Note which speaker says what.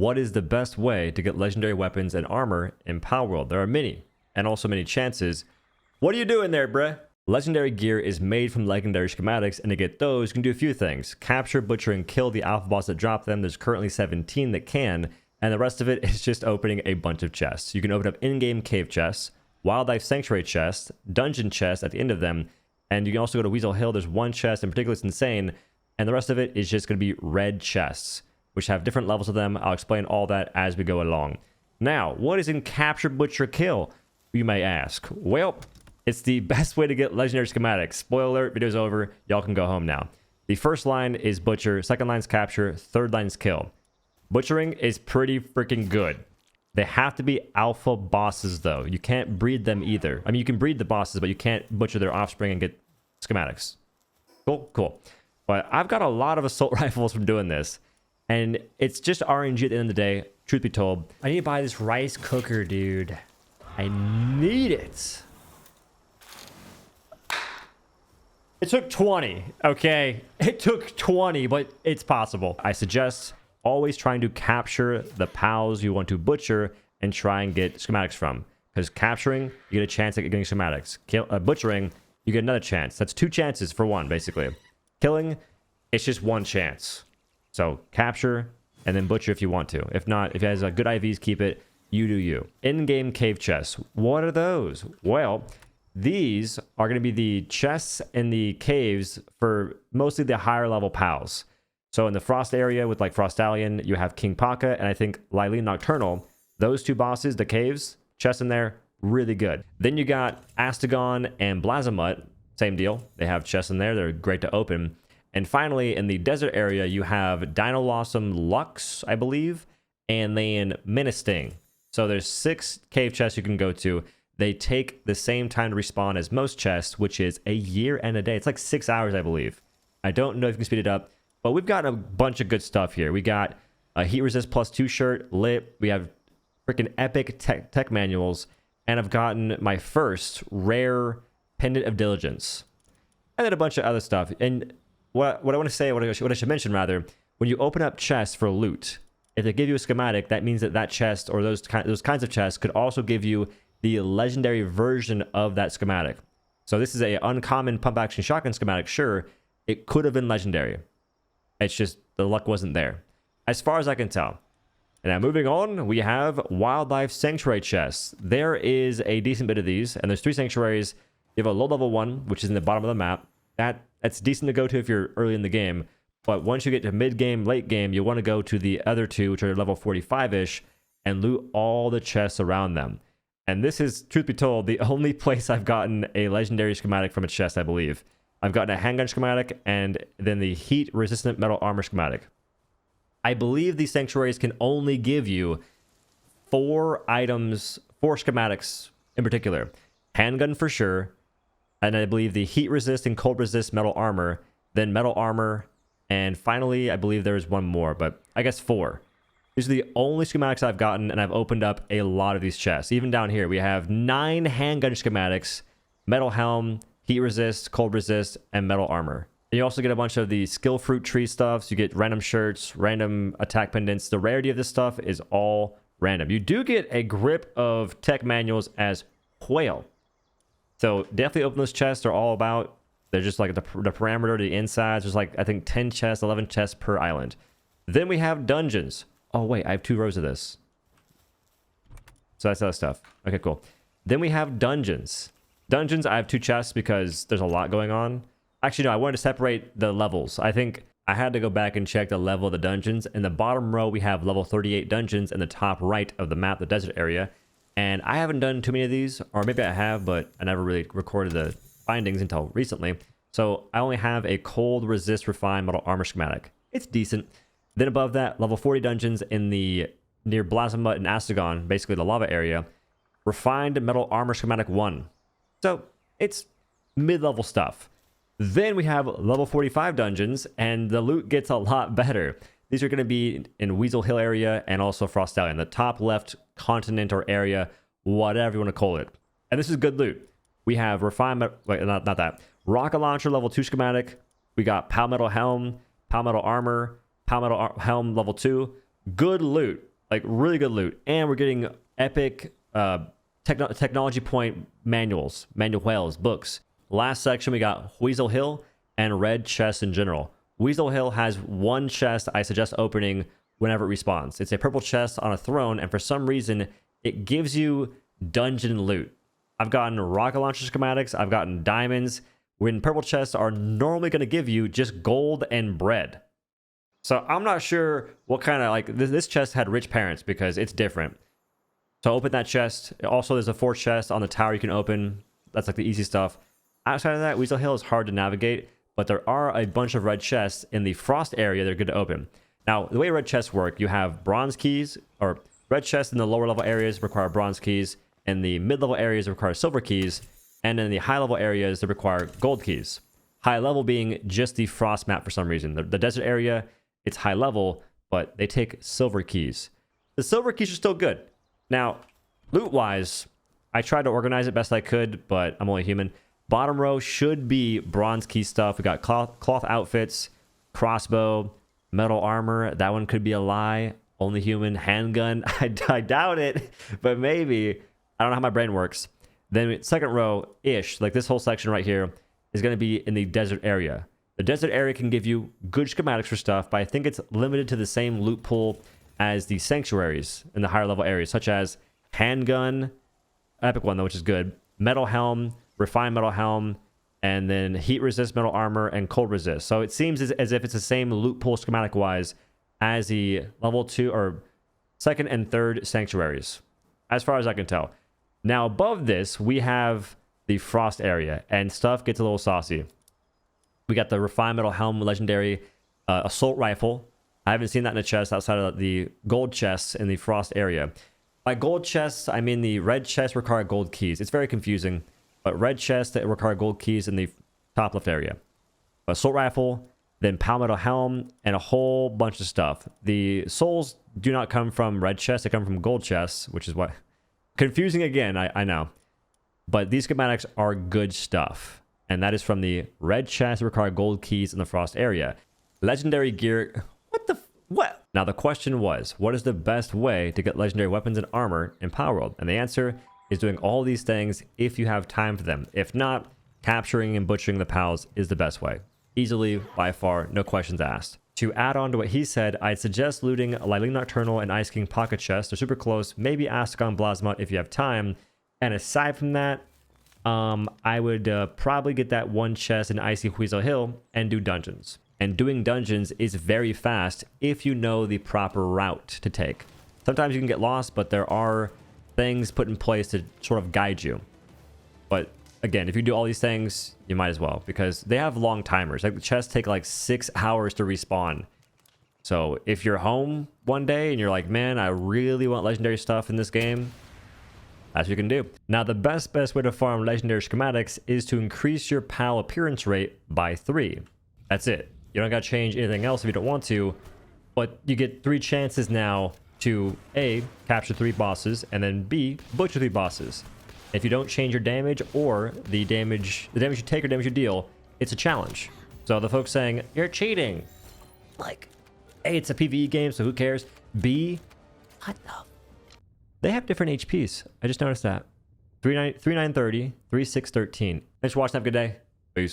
Speaker 1: What is the best way to get legendary weapons and armor in Palworld? There are many, and also many chances. What are you doing there, bruh? Legendary gear is made from legendary schematics, and to get those, you can do a few things. Capture, butcher, and kill the alpha boss that drop them. There's currently 17 that can, and the rest of it is just opening a bunch of chests. You can open up in-game cave chests, wildlife sanctuary chests, dungeon chests at the end of them, and you can also go to Weasel Hill. There's one chest in particular that's insane, and the rest of it is just going to be red chests, which have different levels of them. I'll explain all that as we go along. Now, what is in capture, butcher, kill, you may ask? Well, it's the best way to get legendary schematics. Spoiler alert, video's over. Y'all can go home now. The first line is butcher, second line is capture, third line is kill. Butchering is pretty freaking good. They have to be alpha bosses, though. You can't breed them either. I mean, you can breed the bosses, but you can't butcher their offspring and get schematics. Cool. But I've got a lot of assault rifles from doing this, and it's just RNG at the end of the day, truth be told. I need to buy this rice cooker, dude. I need it. It took 20, okay? It took 20, but it's possible. I suggest always trying to capture the pals you want to butcher and try and get schematics from. Because capturing, you get a chance at getting schematics. Butchering, you get another chance. That's 2 chances for 1, basically. Killing, it's just 1 chance. So capture and then butcher if you want to. If not, if it has good IVs, keep it. You do you. In-game cave chests. What are those? Well, these are going to be the chests in the caves for mostly the higher level pals. So in the Frost area with like Frostallion, you have King Paka and I think Lylene Nocturnal. Those 2 bosses, the caves, chests in there, really good. Then you got Astagon and Blazamut, same deal. They have chests in there. They're great to open. And finally, in the desert area, you have Dino Blossom Lux, I believe, and then Menacing. So there's 6 cave chests you can go to. They take the same time to respawn as most chests, which is a year and a day. It's like 6 hours, I believe. I don't know if you can speed it up, but we've got a bunch of good stuff here. We got a Heat Resist +2 shirt, lit. We have freaking epic tech manuals, and I've gotten my first rare Pendant of Diligence. And then a bunch of other stuff. And what I want to say, what I should mention rather, when you open up chests for loot, if they give you a schematic, that means that chest or those kinds of chests could also give you the legendary version of that schematic. So this is a uncommon pump action shotgun schematic. Sure, it could have been legendary. It's just the luck wasn't there, as far as I can tell. And now moving on, we have wildlife sanctuary chests. There is a decent bit of these, and there's 3 sanctuaries. You have a low level one, which is in the bottom of the map. That's decent to go to if you're early in the game. But once you get to mid game, late game, you want to go to the other 2, which are level 45-ish, and loot all the chests around them. And this is, truth be told, the only place I've gotten a legendary schematic from a chest, I believe. I've gotten a handgun schematic and then the heat-resistant metal armor schematic. I believe these sanctuaries can only give you 4 items, 4 schematics in particular. Handgun for sure, and I believe the heat-resist and cold-resist metal armor, then metal armor, and finally, I believe there's one more, but I guess 4. These are the only schematics I've gotten, and I've opened up a lot of these chests. Even down here, we have 9 handgun schematics, metal helm, heat resist, cold resist, and metal armor. And you also get a bunch of the skill fruit tree stuff. So you get random shirts, random attack pendants. The rarity of this stuff is all random. You do get a grip of tech manuals as whale. So definitely open those chests. They're all about, they're just like the parameter to the insides. There's like, I think 10 chests, 11 chests per island. Then we have dungeons. Oh, wait, I have 2 rows of this. So that's other stuff. Okay, cool. Then we have dungeons. Dungeons, I have 2 chests because there's a lot going on. Actually, no, I wanted to separate the levels. I think I had to go back and check the level of the dungeons. In the bottom row, we have level 38 dungeons in the top right of the map, the desert area. And I haven't done too many of these, or maybe I have, but I never really recorded the findings until recently. So I only have a cold resist refined metal armor schematic. It's decent. Then above that, level 40 dungeons in the near Blazamut and Astagon, basically the lava area, refined metal armor schematic 1. So it's mid-level stuff. Then we have level 45 dungeons, and the loot gets a lot better. These are going to be in Weasel Hill area and also Frostallion, the top left continent or area, whatever you want to call it. And this is good loot. We have refinement, wait, not that. Rocket launcher level 2 schematic. We got Palmetal helm, Palmetal armor, Palmetal helm level 2. Good loot. Like really good loot. And we're getting epic technology point manuals, books. Last section, we got Weasel Hill and red chests in general. Weasel Hill has one chest I suggest opening whenever it respawns. It's a purple chest on a throne, and for some reason, it gives you dungeon loot. I've gotten rocket launcher schematics, I've gotten diamonds, when purple chests are normally going to give you just gold and bread. So I'm not sure what kind of, like, this chest had rich parents because it's different. So open that chest. Also, there's a 4th chest on the tower you can open. That's like the easy stuff. Outside of that, Weasel Hill is hard to navigate, but there are a bunch of red chests in the frost area that are good to open. Now, the way red chests work, you have bronze keys, or red chests in the lower level areas require bronze keys, and the mid-level areas require silver keys, and in the high level areas they require gold keys. High level being just the frost map for some reason. The desert area, it's high level, but they take silver keys. The silver keys are still good. Now, loot-wise, I tried to organize it best I could, but I'm only human. Bottom row should be bronze key stuff. We got cloth outfits, crossbow, metal armor. That one could be a lie. Only human. Handgun. I doubt it, but maybe. I don't know how my brain works. Then second row-ish, like this whole section right here, is going to be in the desert area. The desert area can give you good schematics for stuff, but I think it's limited to the same loot pool as the sanctuaries in the higher level areas, such as handgun, epic one though, which is good, metal helm, refined metal helm, and then heat resist metal armor and cold resist. So it seems as if it's the same loot pool schematic wise as the level 2 or 2nd and 3rd sanctuaries, as far as I can tell. Now above this, we have the frost area, and stuff gets a little saucy. We got the refined metal helm, legendary assault rifle. I haven't seen that in a chest outside of the gold chests in the frost area. By gold chests, I mean the red chests require gold keys. It's very confusing, but red chests that require gold keys in the top left area. Assault rifle, then palmetto helm, and a whole bunch of stuff. The souls do not come from red chests, they come from gold chests, which is what... Confusing again, I know. But these schematics are good stuff. And that is from the red chests that require gold keys in the frost area. Legendary gear... What? Now the question was, what is the best way to get legendary weapons and armor in Palworld? And the answer is doing all these things if you have time for them. If not, capturing and butchering the pals is the best way. Easily, by far, no questions asked. To add on to what he said, I'd suggest looting Lightning Nocturnal and Ice King pocket chests. They're super close. Maybe Ascon Blasmut if you have time. And aside from that, I would probably get that one chest in Icy Weasel Hill and do dungeons. And doing dungeons is very fast if you know the proper route to take. Sometimes you can get lost, but there are things put in place to sort of guide you. But again, if you do all these things, you might as well, because they have long timers. Like the chests take like 6 hours to respawn. So if you're home one day and you're like, man, I really want legendary stuff in this game, that's what you can do. Now, the best way to farm legendary schematics is to increase your PAL appearance rate by 3. That's it. You don't got to change anything else if you don't want to, but you get 3 chances now to A, capture 3 bosses, and then B, butcher 3 bosses. If you don't change your damage or the damage you take or damage you deal, it's a challenge. So the folks saying, you're cheating. Like, A, it's a PvE game, so who cares? B, what the? They have different HPs. I just noticed that. 3930, 3613. Thanks for watching. Have a good day. Peace.